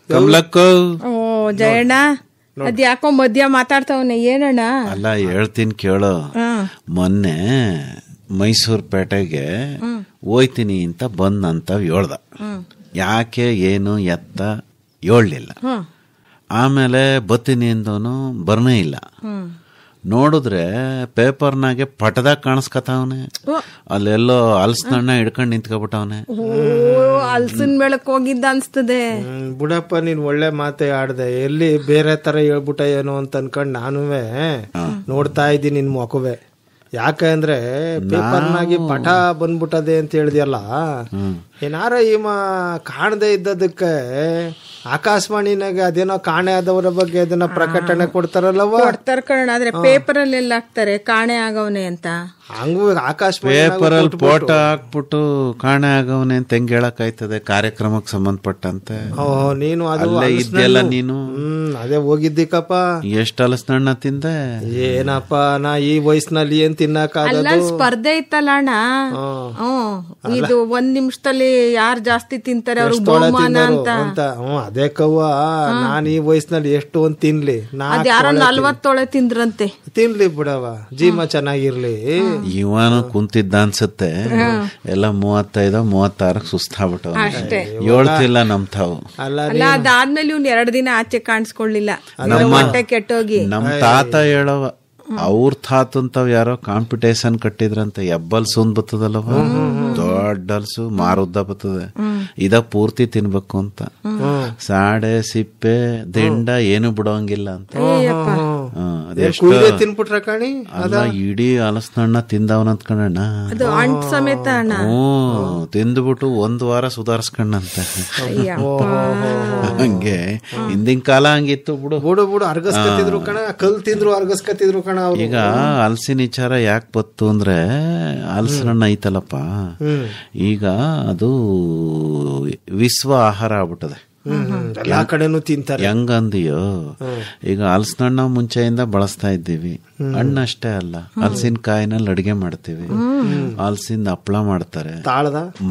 ಕಮಲಕ್ಕ. ಓ ಜಯಣ್ಣ, ಅದ್ಯಾಕೋ ಮಧ್ಯ ಮಾತಾಡ್ತಾವನೆ, ಏನಣ್ಣ? ಅಲ್ಲ ಹೇಳ್ತೀನಿ ಕೇಳೋ. ಮೊನ್ನೆ ಮೈಸೂರು ಪೇಟೆಗೆ ಹೋಯ್ತೀನಿ ಅಂತ ಬಂದಂತ ಹೇಳ್ದ. ಯಾಕೆ ಏನು ಎತ್ತ ಹೇಳ್ಲಿಲ್ಲ. ಆಮೇಲೆ ಬತ್ತೀನಿ ಅಂದವನು ಬರ್ನೇ ಇಲ್ಲ. ನೋಡಿದ್ರೆ ಪೇಪರ್ನಾಗೆ ಪಟದಾಗ ಕಾಣಿಸ್ಕತಾವನೆ. ಅಲ್ಲೆಲ್ಲೋ ಹಲ್ಸಣ್ಣ ಹಿಡ್ಕೊಂಡು ನಿಂತ್ಕೊಬಿಟ್ಟವನೆ. ಹಲ್ಸಿನ ಮೇಳಕ್ ಹೋಗಿದ್ದ ಅನ್ಸ್ತದೆ. ಬುಡಪ್ಪ, ನೀನ್ ಒಳ್ಳೆ ಮಾತೆ ಆಡ್ದೆ. ಎಲ್ಲಿ ಬೇರೆ ತರ ಹೇಳ್ಬಿಟ್ಟ ಏನೋ ಅಂತ ಅನ್ಕೊಂಡ್ ನಾನುವೆ ನೋಡ್ತಾ ಇದ್ದೀನಿ ನಿನ್ ಮೊಕವೇ. ಯಾಕಂದ್ರೆ ಪೇಪರ್ನಾಗಿ ಪಟ ಬಂದ್ಬಿಟ್ಟದೆ ಅಂತ ಹೇಳಿದ್ಯಲ್ಲ, ಏನಾರ ಈಮ ಕಾಣದೆ ಇದ್ದದಕ್ಕೆ ಆಕಾಶವಾಣಿನಾಗ ಅದೇನೋ ಕಾಣೆ ಆದವರ ಬಗ್ಗೆ ಅದನ್ನ ಪ್ರಕಟಣೆ ಕೊಡ್ತಾರಲ್ಲವ. ಕೊಡ್ತಾರ ಕಣ, ಆದ್ರೆ ಪೇಪರ್ ಅಲ್ಲಿ ಎಲ್ಲ ಹಾಕ್ತಾರೆ ಕಾಣೆ ಆಗವನೆ ಅಂತ. ಹಂಗೂ ಆಕಾಶವಾಣಿ ಪೇಪರ್ ಅಲ್ಲಿ ಫೋಟೋ ಹಾಕ್ಬಿಟ್ಟು ಕಾಣೆ ಆಗವನೆ ಅಂತ ಹೆಂಗ್ ಹೇಳಕ್ ಆಯ್ತದೆ? ಕಾರ್ಯಕ್ರಮಕ್ಕೆ ಸಂಬಂಧಪಟ್ಟಂತೆ. ನೀನು ಅಲ್ಲೇ ಇದ್ದೆಲ್ಲ ನೀನು. ಅದೇ ಹೋಗಿದ್ದಿಕಪ್ಪ. ಎಷ್ಟು ಹಲಸಿನಣ್ಣ ತಿಂದೆ? ಏನಪ್ಪ, ನಾ ಈ ವಯಸ್ಸಿನಲ್ಲಿ ಏನ್ ತಿನ್ನಕ್ಕಾಗಲ್ಲ. ಸ್ಪರ್ಧೆ ಇತ್ತಲ್ಲ ಅಣ್ಣ. ಇದು 1 ನಿಮಿಷದಲ್ಲಿ ಯಾರು ಜಾಸ್ತಿ ತಿಂತಾರೆ ಅವ್ರಿಗೆ ಬಹುಮಾನ ಅಂತ. ಅದೇ ಕವ್ವ, ನಾನ್ ಈ ವಯಸ್ಸಿನಲ್ಲಿ ಎಷ್ಟು ಒಂದ್ ತಿನ್ಲಿ. ಯಾರೋ 40 ತೊಳೆ ತಿಂದ್ರಂತೆ. ತಿನ್ಲಿ ಬಿಡವ, ಜೀವ ಚೆನ್ನಾಗಿರ್ಲಿ. ಇವನು ಕುಂತಿದ್ದ ಅನ್ಸುತ್ತೆ. ಎಲ್ಲ 35-36 ಸುಸ್ತಾಗ್ಬಿಟ್ಟವ. ಹೇಳ್ತಿಲ್ಲ ನಮ್ ತಾವು. ಅಲ್ಲ, ಅದಾದ್ಮೇಲೆ ಇವ್ನು 2 ದಿನ ಆಚೆ ಕಾಣಿಸ್ಕೊಳ್ಳಿಲ್ಲ. ಹೊಟ್ಟೆ ಕೆಟ್ಟೋಗಿ ನಮ್ ತಾತ ಹೇಳವ, ಅವ್ರ ತಾತಂತಾವ್ ಯಾರೋ ಕಾಂಪಿಟೇಷನ್ ಕಟ್ಟಿದ್ರಂತೆ. ಎಬ್ಬಲ್ಸು ಒಂದ್ ಬರ್ತದಲ್ಲವ, ದೊಡ್ಡ ಹಲ್ಸು ಮಾರುದ್ದ ಬರ್ತದೆ. ಇದ ಪೂರ್ತಿ ತಿನ್ಬೇಕು ಅಂತ. ಸಾಡೆ ಸಿಪ್ಪೆ ದಿಂಡ ಏನು ಬಿಡೋಂಗಿಲ್ಲ ಅಂತ. ತಿನ್ಬಿಟ್ರ ಕಾಣಿ. ಅಲ್ಲ, ಇಡೀ ಹಲಸಿನಣ್ಣ ತಿಂದವನಂತ ಕಣಣ್ಣ. ಸಮೇತ ತಿಂದ್ಬಿಟ್ಟು 1 ವಾರ ಸುಧಾರಿಸ್ಕಣ್ಣಂತೆ. ಹಂಗೆ ಹಿಂದಿನ ಕಾಲ ಹಂಗಿತ್ತು. ಬಿಡು ಅರ್ಗಸ್ಕತ್ತಿದ್ರು ಕಣ, ಕಲ್ ತಿಂದ್ರು ಅರ್ಗಸ್ಕತ್ತಿದ್ರು ಕಣ. ಈಗ ಹಲಸಿನ ವಿಚಾರ ಯಾಕೆ ಬತ್ತು ಅಂದ್ರೆ, ಹಲಸಿನಣ್ಣ ಐತಲ್ಲಪ್ಪ, ಈಗ ಅದು ವಿಶ್ವ ಆಹಾರ ಆಗ್ಬಿಟ್ಟದೆ. ಎಲ್ಲಾ ಕಡೆನೂ ತಿಂತಾರೆ. ಹೆಂಗಂದಿಯೋ, ಈಗ ಹಲಸಿನಣ್ಣ ಮುಂಚೆಯಿಂದ ಬಳಸ್ತಾ ಇದ್ದೀವಿ. ಹಣ್ಣಷ್ಟೇ ಅಲ್ಲ, ಹಲಸಿನಕಾಯಿನಲ್ಲಿ ಅಡಿಗೆ ಮಾಡ್ತೀವಿ. ಹಲಸಿನ ಹಪ್ಪಳ ಮಾಡ್ತಾರೆ.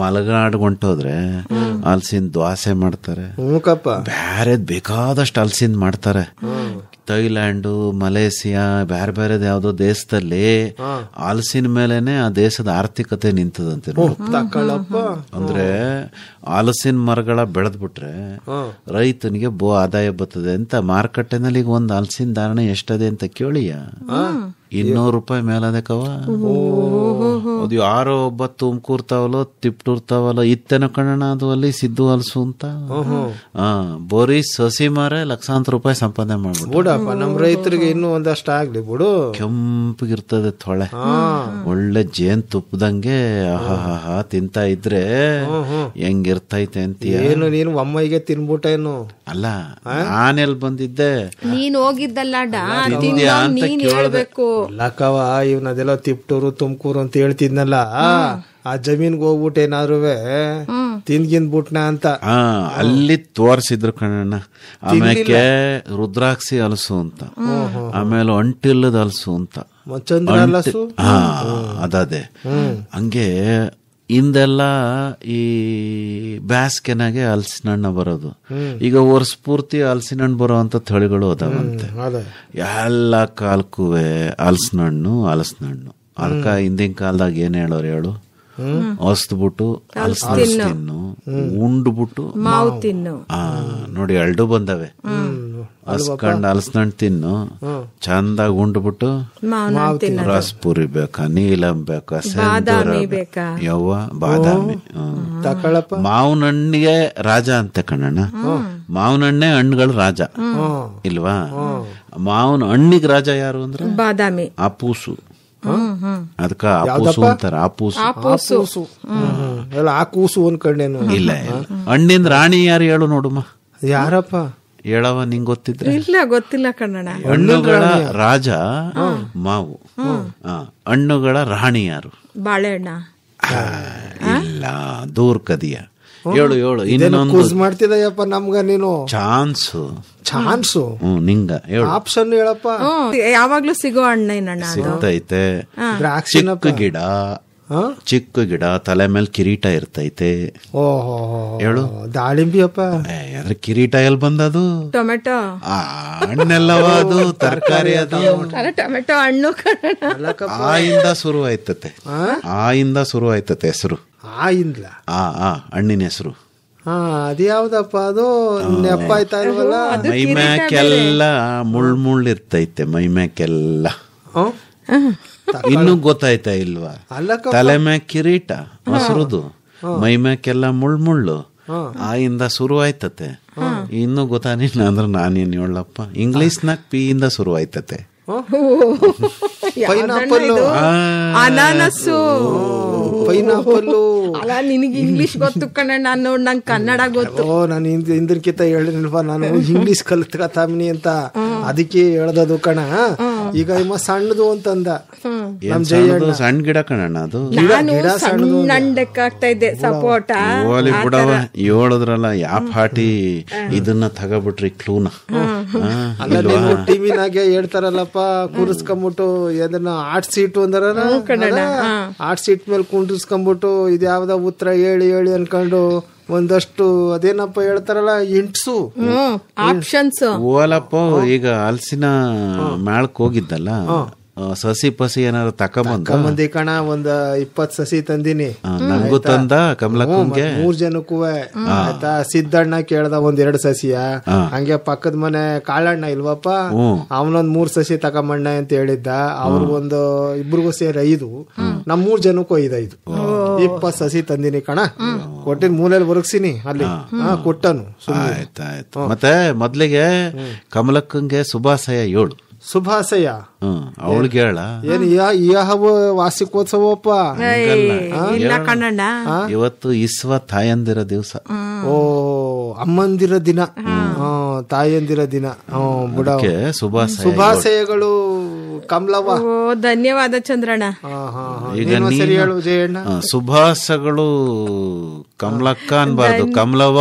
ಮಲೆನಾಡು ಹೊಂಟೋದ್ರೆ ಹಲಸಿನ ದೋಸೆ ಮಾಡ್ತಾರೆ. ಬ್ಯಾರೆದ್ ಬೇಕಾದಷ್ಟು ಹಲಸಿನ ಮಾಡ್ತಾರೆ. ಥೈಲ್ಯಾಂಡು, ಮಲೇಸಿಯಾ, ಬೇರೆ ಬೇರೆದ್ ಯಾವ್ದೋ ದೇಶದಲ್ಲಿ ಹಲಸಿನ ಮೇಲೆನೆ ಆ ದೇಶದ ಆರ್ಥಿಕತೆ ನಿಂತದಂತೆ. ಅಂದ್ರೆ ಹಲಸಿನ ಮರಗಳ ಬೆಳೆದ್ಬಿಟ್ರೆ ರೈತನಿಗೆ ಆದಾಯ ಬರ್ತದೆ ಅಂತ. ಮಾರುಕಟ್ಟೆನಲ್ಲಿ ಈಗ ಒಂದು ಹಲಸಿನ ಧಾರಣೆ ಎಷ್ಟದೆ ಅಂತ ಕೇಳಿಯ, 200 ರೂಪಾಯಿ ಮೇಲದೆ ಕವ. ಅದು ಯಾರೋ ಒಬ್ಬ ತುಮಕೂರ್ತಾವಲ್ಲೋ ತಿಪ್ಟೂರ್ತಾವಲ್ಲೋ ಇತ್ತೇನೋ ಕಣಣ, ಅದು ಅಲ್ಲಿ ಸಿದ್ದು ಹಲಸು ಅಂತ. ಬೋರಿ ಸಸಿ ಮಾರ ಲಕ್ಷಾಂತರ ರೂಪಾಯಿ ಸಂಪಾದನೆ ಮಾಡ್ಬಿಟ್ಟು ನಮ್ ರೈತರಿಗೆ ಇನ್ನೂ ಒಂದಷ್ಟು ಆಗ್ಲಿ ಬಿಡು. ಕೆಂಪಗಿರ್ತದೆ ತೊಳೆ, ಒಳ್ಳೆ ಜೇನ್ ತುಪ್ಪದಂಗೆ. ಆಹಾ ತಿಂತಾ ಇದ್ರೆ ಹೆಂಗಿರ್ತೈತೆ ಅಂತೀಯ? ಏನು ನೀನು ಒಮ್ಮೆಗೆ ತಿನ್ಬಿಟ್ಟೇನು? ಅಲ್ಲ, ನಾನೆಲ್ ಬಂದಿದ್ದೆ, ನೀನ್ ಹೋಗಿದ್ದಲ್ಲ ಅಂತ ಹೇಳ್ಬೇಕು. ಲಕ್ಕವ, ಇವನದೆಲ್ಲ ತಿಪ್ಟೂರು ತುಮಕೂರು ಅಂತ ಹೇಳ್ತಿದ್ನಲ್ಲ, ಆ ಜಮೀನ್ಗೆ ಹೋಗ್ಬಿಟ್ಟು ಏನಾದ್ರು ತಿಂದ್ಗಿಂದ್ಬಿಟ್ನ ಅಂತ ಅಲ್ಲಿ ತೋರ್ಸಿದ್ರು ಕಣಣ್ಣ. ಆಮೇಲೆ ರುದ್ರಾಕ್ಷಿ ಹಲಸು ಅಂತ, ಆಮೇಲೆ ಅಂಟಿಲ್ಲದ ಹಲಸು ಅಂತ. ಅದೇ ಹಂಗೆ ಹಿಂದೆಲ್ಲ ಈ ಬ್ಯಾಸ್ಗೆನಾಗೆ ಹಲಸಿನ ಹಣ್ಣು ಬರೋದು. ಈಗ ವರ್ಷ ಪೂರ್ತಿ ಹಲಸಿನ ಹಣ್ಣು ಬರೋ ಅಂತ ತಳಿಗಳು ಅದಾವಂತೆ. ಎಲ್ಲ ಕಾಲಕ್ಕೂವೆ ಹಲಸಿನ ಹಣ್ಣು. ಅದಕ್ಕ ಹಿಂದಿನ ಕಾಲದಾಗ ಏನ್ ಹೇಳೋರು ಹೊಸ್ದ್ಬಿಟ್ಟು ಹಲಸಿನ ತಿನ್ನು, ಉಂಡ್ಬಿಟ್ಟು ಮಾವು ತಿನ್ನು. ನೋಡಿ 2 ಬಂದವೆ. ಹಸ್ಕೊಂಡ್ ಹಲಸಿನ ಹಣ್ಣು ತಿನ್ನು, ಚಂದಾಗಿ ಉಂಡ್ಬಿಟ್ಟು ರಸಪುರಿ ಬೇಕಾ, ನೀಲಂ ಬೇಕಾ, ಯವ್ವ ಬಾದಾಮಿ. ಮಾವಿನ ಹಣ್ಣಿಗೆ ರಾಜ ಅಂತೆ ಕಣಣ್ಣ. ಮಾವಿನ ಹಣ್ಣೆ ಹಣ್ಣುಗಳು ರಾಜ ಇಲ್ವಾ? ಮಾವಿನ ಹಣ್ಣಿಗೆ ರಾಜ ಯಾರು ಅಂದ್ರೆ ಬಾದಾಮಿ, ಆಪೂಸು. ಅದಕ್ಕ ಆಪೂಸು ಅಂತಾರ. ಆಪೂಸು ಆ ಕೂಸು ಅನ್ಕೊಂಡೇನು? ಇಲ್ಲ, ಹಣ್ಣಿಂದ ರಾಣಿ ಯಾರು ಹೇಳು ನೋಡುಮ್ಮ. ಯಾರಪ್ಪ ಹೇಳವ, ನಿಂಗ್ ಗೊತ್ತಿದ್ರೆ? ಇಲ್ಲ, ಗೊತ್ತಿಲ್ಲ ಕನ್ನಡ. ಹಣ್ಣುಗಳ ರಾಜ ಮಾವು, ಹಣ್ಣುಗಳ ರಾಣಿ ಯಾರು? ಬಾಳೆಹಣ್ಣ. ಇಲ್ಲ, ದೂರ್ ಕದಿಯ. ಹೇಳು ಇನ್ನೊಂದು ಮಾಡ್ತಿದಯಪ್ಪ ನಮ್ಗ ನೀನು. ಚಾನ್ಸು ನಿಂಗ ಹೇಳು, ಆಪ್ಷನ್ ಹೇಳಪ್ಪ. ಯಾವಾಗ್ಲೂ ಸಿಗೋ ಹಣ್ಣೇನಣ್ಣ ಸಿಗ್ತೈತೆ. ಚಿಕ್ಕ ಗಿಡ, ಚಿಕ್ಕ ಗಿಡ, ತಲೆ ಮೇಲೆ ಕಿರೀಟ ಇರ್ತೈತೆ. ಓಹೋ ಹೇಳು. ದಾಳಿಂಬಿ ಅಪ್ಪ. ಅದ್ರ ಕಿರೀಟ ಎಲ್ಲಿ ಬಂದದು? ಟೊಮೆಟೊ ಹಣ್ಣೆಲ್ಲವ ಅದು, ತರಕಾರಿ ಅದು. ಟೊಮೆಟೊ ಹಣ್ಣು ಆ ಇಂದ ಶುರು ಆಯ್ತತೆ, ಆ ಇಂದ ಶುರು ಆಯ್ತತೆ ಹೆಸರು. ಹಣ್ಣಿನ ಹೆಸರು ಅದ್ಯಾವ್ದಪ್ಪ ಅದು? ನೆಪ್ಪ ಆಯ್ತಾ ಇಲ್ವಲ್ಲ? ಮೈ ಮ್ಯಾಕೆಲ್ಲ ಮುಳ್ಳು ಇರ್ತೈತೆ, ಮೈ ಮ್ಯಾಕೆಲ್ಲ. ಇನ್ನು ಗೊತ್ತಾಯ್ತಾ ಇಲ್ವಾ? ತಲೆ ಮ್ಯಾಕ್ ಕಿರೀಟ ಹಸ್ರುದು, ಮೈ ಮ್ಯಾಕೆಲ್ಲ ಮುಳ್ಳು ಆ ಇಂದ ಶುರು ಆಯ್ತತೆ. ಇನ್ನು ಗೊತ್ತಾನಿಲ್ಲ ಅಂದ್ರೆ ನಾನೇನ್ ಹೇಳಪ್ಪ, ಇಂಗ್ಲಿಷ್ನಾಗ ಪಿ ಇಂದ ಶುರು ಆಯ್ತತೆ. ಅನಾನಸ್ಸು, ಪೈನಾಪಲ್. ಅಲ್ಲ ನಿನಗೆ ಇಂಗ್ಲಿಷ್ ಗೊತ್ತು ಕಣ, ನಾನು ನಂಗೆ ಕನ್ನಡ ಗೊತ್ತು. ನಾನು ಹಿಂದರ್ಕಿಂತ ಹೇಳಿಲ್ವಾ, ನಾನು ಇಂಗ್ಲಿಷ್ ಕಲ್ತ್ಕತಾಮಿನಿ ಅಂತ, ಅದಕ್ಕೆ ಹೇಳ್ದದು ಕಣ. ಈಗ ಇಮ್ಮ ಸಣ್ಣದು ಅಂತಂದ ನಮ್ ಜಯಣ್ಣ. ಸಣ್ಣ ಗಿಡ ಕಣಣ್ಣ ಅದು. ಸಣ್ಣಕ್ಕಾಗ್ತಾ ಇದ್ದೆ ಸಪೋಟ. ಓಲಿ ಬಿಡವ, ಹೇಳಿದ್ರಲ್ಲ ಯಾವ ಪಾಟಿ ಇದನ್ನ ತಗೋಬಿಟ್ರಿ ಕ್ಲೂನ. ಟಿವಿನಾಗೆ ಹೇಳ್ತಾರಲ್ಲಪ್ಪ, ಕೂರಿಸ್ಕೊಂಬಿಟ್ಟು ಅದನ್ನ ಆರ್ಟ್ ಸೀಟು ಅಂದ್ರ, ಆರ್ಟ್ ಸೀಟ್ ಮೇಲೆ ಕುಂಡ್ರಿಸ್ಕೊಂಬಿಟ್ಟು ಇದ್ಯಾವ್ದ ಉತ್ತರ ಹೇಳಿ ಅನ್ಕೊಂಡು ಒಂದಷ್ಟು ಅದೇನಪ್ಪ ಹೇಳ್ತಾರಲ್ಲ, ಇಂಟ್ಸು ಆಪ್ಷನ್ಸ್. ಓಲಪ್ಪ, ಈಗ ಹಲಸಿನ ಮ್ಯಾಳಕ್ ಹೋಗಿದ್ದಲ್ಲ, ಸಸಿ ಪಸಿ ಏನಾರು ತಕೊಂಬಂದಿ ಕಣ. ಒಂದ್ 20 ಸಸಿ ತಂದಿನಿ. ನಂಗೂ ತಂದ, ಕಮಲಕ್ಕಂಗೆ 3 ಜನಕ್ಕೂ ಆಯ್ತಾ. ಸಿದ್ದಣ್ಣ ಕೇಳ್ದ 1-2 ಸಸಿಯ. ಹಂಗೆ ಪಕ್ಕದ ಮನೆ ಕಾಳಣ್ಣ ಇಲ್ವಪ್ಪ, ಅವನೊಂದ್ 3 ಸಸಿ ತಕೊಂಬಣ್ಣ ಅಂತ ಹೇಳಿದ್ದ. ಅವ್ರಿಗೊಂದು ಇಬ್ರಿಗೂ ಸೇರಿ 5, ನಮ್ 3 ಜನಕ್ಕೂ 5 20 ಸಸಿ ತಂದಿನಿ ಕಣ. ಕೊಟ್ಟಿನ ಮೂಲೆಯಲ್ಲಿ ಒರಗಿಸಿನಿ ಅಲ್ಲಿ ಕೊಟ್ಟನು. ಆಯ್ತಾಯ್ತು. ಮತ್ತೆ ಮೊದ್ಲಿಗೆ ಕಮಲಕ್ಕಂಗೆ ಶುಭಾಶಯ ಹೇಳು. ಶುಭಾಶಯ ಅವಳಿಗೆ ಹೇಳ. ಏನ್ ಯಾವ ವಾರ್ಷಿಕೋತ್ಸವಪ್ಪ? ಇಲ್ಲ ಕಣ್ಣಣ್ಣ, ಇವತ್ತು ಇಸ್ವ ತಾಯಂದಿರ ದಿವಸ. ಓ, ಅಮ್ಮಂದಿರ ದಿನ, ತಾಯಂದಿರ ದಿನ. ಶುಭಾಶಯಗಳು ಕಮಲವ್ವ. ಧನ್ಯವಾದ ಚಂದ್ರಣ್ಣ. ಈಗ ಸರಿ ಹೇಳು ಜಯಣ್ಣ. ಶುಭಾಶಯಗಳು ಕಮಲಕ್ಕ ಅನ್ಬಾರ್ದು, ಕಮಲವ್ವ.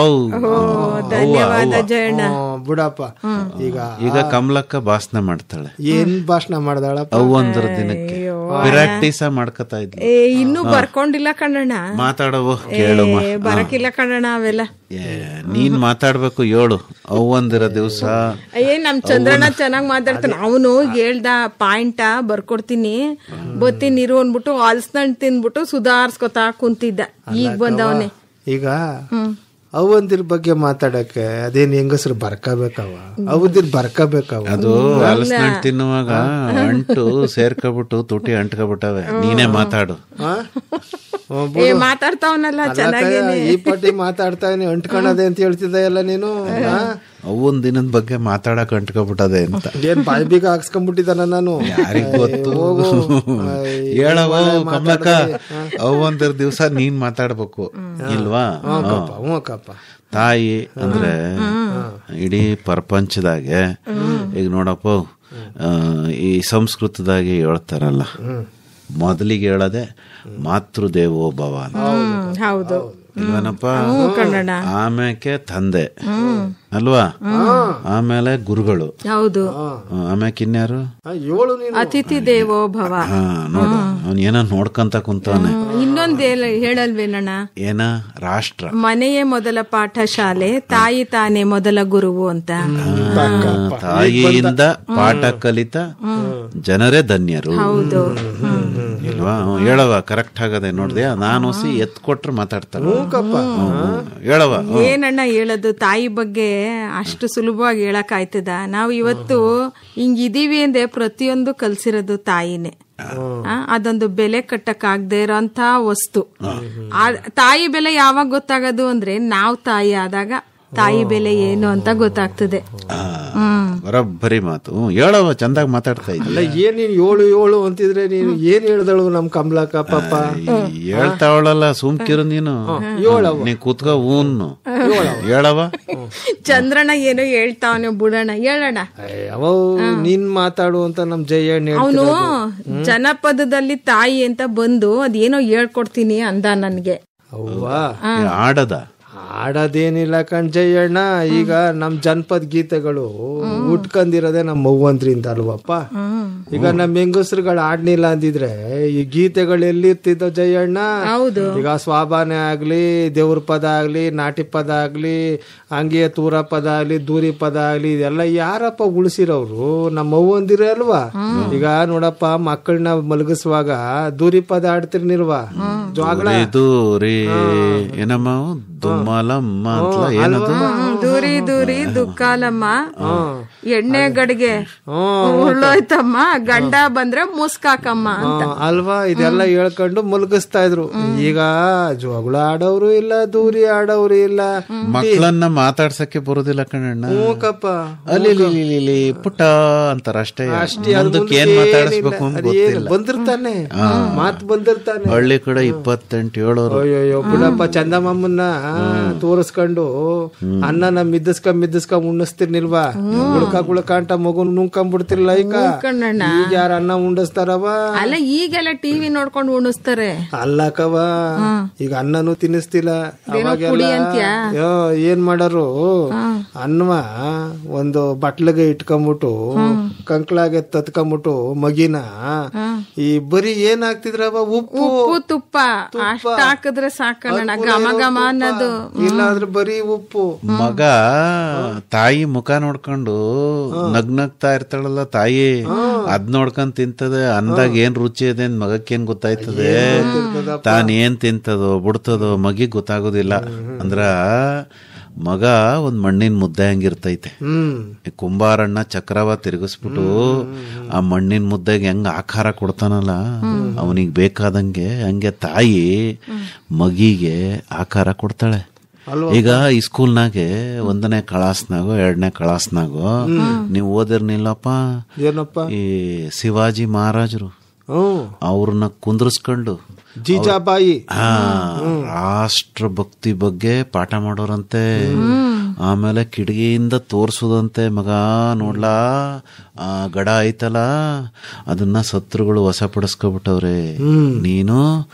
ಧನ್ಯವಾದ ಜಯಣ್ಣ. ಬಿಡಪ್ಪ. ಈಗ ಕಮಲಕ್ಕ ಭಾಷಣ ಮಾಡ್ತಾಳೆ. ಏನ್ ಭಾಷಣ ಮಾಡ್ದಾಳಪ್ಪ? ಅವ್ವಂದ್ರ ದಿನಕ್ಕೆ ಪ್ರಾಕ್ಟೀಸ ಮಾಡ್ಕೊತಾ ಇದ್ಲು. ಇನ್ನೂ ಬರ್ಕೊಂಡಿಲ್ಲ ಕಣ್ಣಣ್ಣ. ಮಾತಾಡವು ಕೇಳು. ಬರಕಿಲ್ಲ ಕಣ್ಣಣ್ಣ ಅವೆಲ್ಲ. ನೀನ್ ಮಾತಾಡ್ಬೇಕು, ಹೇಳು. ಅವ್ವಂದಿರ ದಿವಸ ನಮ್ ಚಂದ್ರಣ್ಣ ಚೆನ್ನಾಗ್ ಮಾತಾಡ್ತಾನೆ. ಅವನು ಹೇಳ್ದ ಪಾಯಿಂಟ ಬರ್ಕೊಡ್ತೀನಿ, ಬತ್ತೀನಿ ಇರು ಅನ್ಬಿಟ್ಟು ಹಲ್ಸ್ನಣ್ಣು ತಿಂದ್ಬಿಟ್ಟು ಸುಧಾರ್ಸ್ಕೊತಾ ಕುಂತಿದ್ದ. ಈಗ ಬಂದವನೇ. ಈಗ ಅವಂದಿರ ಬಗ್ಗೆ ಮಾತಾಡಕ್ಕೆ ಅದೇನ್ ಹೆಂಗಸರು ಬರ್ಕಬೇಕವ, ಅವದಿರ್ ಬರ್ಕಬೇಕವ. ಅದು ಹಲಸಿನಣ್ಣು ತಿನ್ನುವಾಗ ಅಂಟು ಸೇರ್ಕೊಬಿಟ್ಟು ತುಟಿ ಅಂಟ್ಕೊಬಿಟ್ಟವೆ. ನೀನೇ ಮಾತಾಡು. ಮಾತಾಡ್ತಾವನಲ್ಲ ಚೆನ್ನಾಗಿ. ಈ ಪಟ್ಟಿ ಮಾತಾಡ್ತಾವನಿ, ಅಂಟ್ಕೊಳದೆ ಅಂತ ಹೇಳ್ತಿದ್ದ ಎಲ್ಲ ನೀನು. ಅವನ್ ದಿನದ ಬಗ್ಗೆ ಮಾತಾಡಕ್ ಅಂಟ್ಕೊಬಿಟ್ಟದೆ ಅಂತ ಏನ್ ಬಾಯಿ ಬೀಗ ಹಾಕ್ಸ್ಕೊಂಡ್ಬಿಟ್ಟಿದ್ದಾನ ನಾನು? ಯಾರಿಗ್ ಗೊತ್ತು. ಹೇಳವ ಕಮಲಕ್ಕ, ಅವಂದಿರ ದಿವ್ಸ ನೀನ್ ಮಾತಾಡ್ಬೇಕು ಇಲ್ವಾ? ತಾಯಿ ಅಂದ್ರೆ ಇಡೀ ಪ್ರಪಂಚದಾಗೆ ಈಗ ನೋಡಪ್ಪ, ಈ ಸಂಸ್ಕೃತದಾಗೆ ಹೇಳ್ತಾರಲ್ಲ, ಮೊದಲಿಗೆ ಹೇಳದೆ ಮಾತೃದೇವೋ ಭವ ಅಂತ. ಹೌದು ಇಲ್ವೇನಪ್ಪ? ಆಮೇಲೆ ತಂದೆ ಅಲ್ವಾ, ಆಮೇಲೆ ಗುರುಗಳು, ಹೌದು, ಆಮ್ಯಾಕ ಇನ್ಯಾರು? ಅತಿಥಿ ದೇವೋ ಭವ. ನೋಡು, ಅವ್ನ ಏನ ನೋಡ್ಕಂತ ಕುಂತವನೆ. ಇನ್ನೊಂದ್ ಹೇಳಲ್ವೇನಣ್ಣ? ಏನ? ರಾಷ್ಟ್ರ ಮನೆಯೇ ಮೊದಲ ಪಾಠ ಶಾಲೆ, ತಾಯಿ ತಾನೇ ಮೊದಲ ಗುರುವು ಅಂತ. ತಾಯಿಯಿಂದ ಪಾಠ ಕಲಿತ ಜನರೇ ಧನ್ಯರು. ಹೌದು ಇಲ್ವಾ? ಹೇಳವ, ಕರೆಕ್ಟ್ ಆಗದೆ ನೋಡ್ದೆ. ನಾನು ಎತ್ ಕೊಟ್ರೆ ಮಾತಾಡ್ತಾರ. ಹೇಳವ. ಏನಣ್ಣ ಹೇಳೋದು? ತಾಯಿ ಬಗ್ಗೆ ಅಷ್ಟು ಸುಲಭವಾಗಿ ಹೇಳಕ್ ಆಯ್ತದ? ನಾವು ಇವತ್ತು ಹಿಂಗಿದೀವಿ ಅಂದ್ರೆ ಪ್ರತಿಯೊಂದು ಕಲ್ಸಿರೋದು ತಾಯಿನೇ. ಅದೊಂದು ಬೆಲೆ ಕಟ್ಟಕ್ ಆಗದೆ ಇರೋಂತ ವಸ್ತು. ತಾಯಿ ಬೆಲೆ ಯಾವಾಗ ಗೊತ್ತಾಗೋದು ಅಂದ್ರೆ ನಾವು ತಾಯಿ ಆದಾಗ ತಾಯಿ ಬೆಲೆ ಏನು ಅಂತ ಗೊತ್ತಾಗ್ತದೆ. ಬರೋಬ್ಬರಿ ಮಾತು. ಹೇಳವ, ಚಂದಾಗ ಮಾತಾಡ್ತಾ ಇದ್ದ. ಏನ್ ನೀನ್ 7 ಅಂತಿದ್ರೆ ನೀನು ಏನ್ ಹೇಳ್ದಳು ನಮ್ ಕಮಲಕ್ಕ? ಪಾಪ ಹೇಳ್ತಾವಳಲ್ಲ, ಸುಮ್ಕಿರು ನೀನು. ನೀ ಕೂತ್ಕ ಊನ್ನು ಹೇಳವ. ಚಂದ್ರಣ್ಣ ಏನೋ ಹೇಳ್ತಾವನೆ, ಬಿಡೋಣ, ಹೇಳೋಣ. ನೀನ್ ಮಾತಾಡು ಅಂತ ನಮ್ ಜಯಣ್ಣ. ಅವನು ಜನಪದದಲ್ಲಿ ತಾಯಿ ಅಂತ ಬಂದು ಅದೇನೋ ಹೇಳ್ಕೊಡ್ತೀನಿ ಅಂದ ನನ್ಗೆ. ಆಡದ ಆಡೋದೇನಿಲ್ಲ ಕಣ್ಜಯ್ಯಣ್ಣ. ಈಗ ನಮ್ ಜನಪದ ಗೀತೆಗಳು ಉಟ್ಕೊಂಡಿರೋದೇ ನಮ್ಮ ಅವ್ವಂದ್ರಿಂದ ಅಲ್ವಪ್ಪ. ಈಗ ನಮ್ ಹೆಂಗಸ್ರುಗಳು ಆಡ್ನಿಲ್ಲ ಅಂದಿದ್ರೆ ಈ ಗೀತೆಗಳು ಎಲ್ಲಿರ್ತಿದ್ದೋ ಜಯಣ್ಣ. ಈಗ ಸ್ವಾಭಾನೆ ಆಗ್ಲಿ, ದೇವ್ರ ಪದ ಆಗ್ಲಿ, ನಾಟಿ ಪದ ಆಗ್ಲಿ, ಹಂಗೆ ತೂರ ಪದ ಆಗ್ಲಿ, ದೂರಿ ಪದ ಆಗ್ಲಿ, ಇದೆಲ್ಲ ಯಾರಪ್ಪ ಉಳಿಸಿರೋರು? ನಮ್ಮ ಅವ್ವಂದಿರ ಅಲ್ವಾ. ಈಗ ನೋಡಪ್ಪ, ಮಕ್ಕಳನ್ನ ಮಲಗಿಸುವಾಗ ದೂರಿ ಪದ ಆಡ್ತಿರ್ನಿಲ್ವಾ? ಜೋಗಳ ದೂರಿ ದೂರಿ ದುಃಖಾಲಮ್ಮ, ಎಣ್ಣೆ ಗಡಿಗೆ ಉಳ್ಳೋಯ್ತಮ್ಮ, ಗಂಡ ಬಂದ್ರೆ ಮುಸ್ಕಾಕಮ್ಮ ಅಂತ ಅಲ್ವಾ. ಇದೆಲ್ಲ ಹೇಳ್ಕೊಂಡು ಮಲಗಿಸ್ತಾ ಇದ್ರು. ಈಗ ಜೋಗಳ ಆಡೋರು ಇಲ್ಲ, ದೂರಿ ಆಡೋರು ಇಲ್ಲ. ಮಕ್ಕಳನ್ನ ಮಾತಾಡ್ಸಕ್ಕೆ ಬರುದಿಲ್ಲ ಕಣಣ್ಣ. ಮೂಕಪ್ಪ ಅಲ್ಲಿ ಪುಟ್ಟ ಅಂತಾರ ಅಷ್ಟೇ. ಏನ್ ಮಾತಾಡಿಸ್ಬೇಕು ಅಂತ ಗೊತ್ತಿಲ್ಲ. ಬಂದಿರ್ತಾನೆ, ಮಾತು ಬಂದಿರ್ತಾನೆ. ಹಳ್ಳಿ ಕಡೆ 28 ಹೇಳೋರು. ಅಯ್ಯೋ ಬಿಡಪ್ಪ, ಚಂದಮ್ಮನ್ನ ತೋರಿಸ್ಕೊಂಡು ಅನ್ನನ ಮಿದ್ದಿಸ್ಕೊಂಡ್ ಉಣ್ಣಿಸ್ತಿರ್ನಿಲ್ವಾ? ಗುಳ್ಕ ಅಂತ ಮಗುನ್ ನುಂಕೊಂಡ್ಬಿಡ್ತಿರ್ಲ. ಈಗ ಯಾರ ಅನ್ನ ಉಂಡಿಸ್ತಾರವ? ಅಲ್ಲ, ಈಗೆಲ್ಲ ಟಿವಿ ನೋಡ್ಕೊಂಡು ಉಣಿಸ್ತಾರೆ. ಅಲ್ಲಕವ, ಈಗ ಅನ್ನನೂ ತಿನ್ನಿಸ್ತಿಲ್ಲ. ಅವಾಗೆಲ್ಲ ಏನ್ ಮಾಡಾರು, ಅನ್ನವ ಒಂದು ಬಟ್ಲಿಗೆ ಇಟ್ಕೊಂಡ್ಬಿಟ್ಟು ಕಂಕ್ಳಾಗೆ ತತ್ಕೊಂಡ್ಬಿಟ್ಟು ಮಗಿನ ಈ ಬರೀ ಏನ್ ಹಾಕ್ತಿದ್ರವ? ಉಪ್ಪು ತುಪ್ಪ ಅಷ್ಟ ಹಾಕಿದ್ರೆ ಸಾಕಣ್ಣ, ಘಮ ಘಮ ಅನ್ನೋದು. ಇಲ್ಲಾಂದ್ರೆ ಬರೀ ಉಪ್ಪು. ಮಗ ತಾಯಿ ಮುಖ ನೋಡ್ಕೊಂಡು ನಗ್ನಗ್ತಾ ಇರ್ತಾಳಲ್ಲ ತಾಯಿ, ಅದ್ ನೋಡ್ಕೊಂಡ್ ತಿಂತದೆ. ಅಂದಾಗ ಏನ್ ರುಚಿ ಇದೆ ಅಂತ ಮಗಕ್ಕೇನ್ ಗೊತ್ತಾಯ್ತದೆ? ತಾನ್ ಏನ್ ತಿಂತದೋ ಬಿಡ್ತದೋ ಮಗಿಗ್ ಗೊತ್ತಾಗೋದಿಲ್ಲ. ಅಂದ್ರ ಮಗ ಒಂದ್ ಮಣ್ಣಿನ ಮುದ್ದೆ ಹಂಗಿರ್ತೈತೆ. ಕುಂಬಾರಣ್ಣ ಚಕ್ರವ ತಿರುಗಿಸ್ಬಿಟ್ಟು ಆ ಮಣ್ಣಿನ ಮುದ್ದೆಗೆ ಹೆಂಗ ಆಕಾರ ಕೊಡ್ತಾನಲ್ಲ ಅವನಿಗೆ ಬೇಕಾದಂಗೆ, ಹಂಗೆ ತಾಯಿ ಮಗಿಗೆ ಆಕಾರ ಕೊಡ್ತಾಳೆ. ಈಗ ಈ ಸ್ಕೂಲ್ನಾಗೆ 1ನೇ ಕ್ಲಾಸ್ನಾಗೋ 2ನೇ ಕ್ಲಾಸ್ನಾಗೋ ನೀವು ಓದಿರ್ನಿಲ್ಲಪ್ಪ, ಈ ಶಿವಾಜಿ ಮಹಾರಾಜರು ಅವ್ರನ್ನ ಕುಂದ್ರಸ್ಕೊಂಡು ಜೀಜಾಬಾಯಿ ರಾಷ್ಟ್ರ ಭಕ್ತಿ ಬಗ್ಗೆ ಪಾಠ ಮಾಡೋರಂತೆ. ಆಮೇಲೆ ಕಿಟಕಿಯಿಂದ ತೋರ್ಸೋದಂತೆ, ಮಗ ನೋಡ್ಲಾ ಆ ಗಡ ಐತಲ್ಲ ಅದನ್ನ ಶತ್ರುಗಳು ವಶಪಡಿಸ್ಕೊಬಿಟ್ಟವ್ರೆ, ನೀನು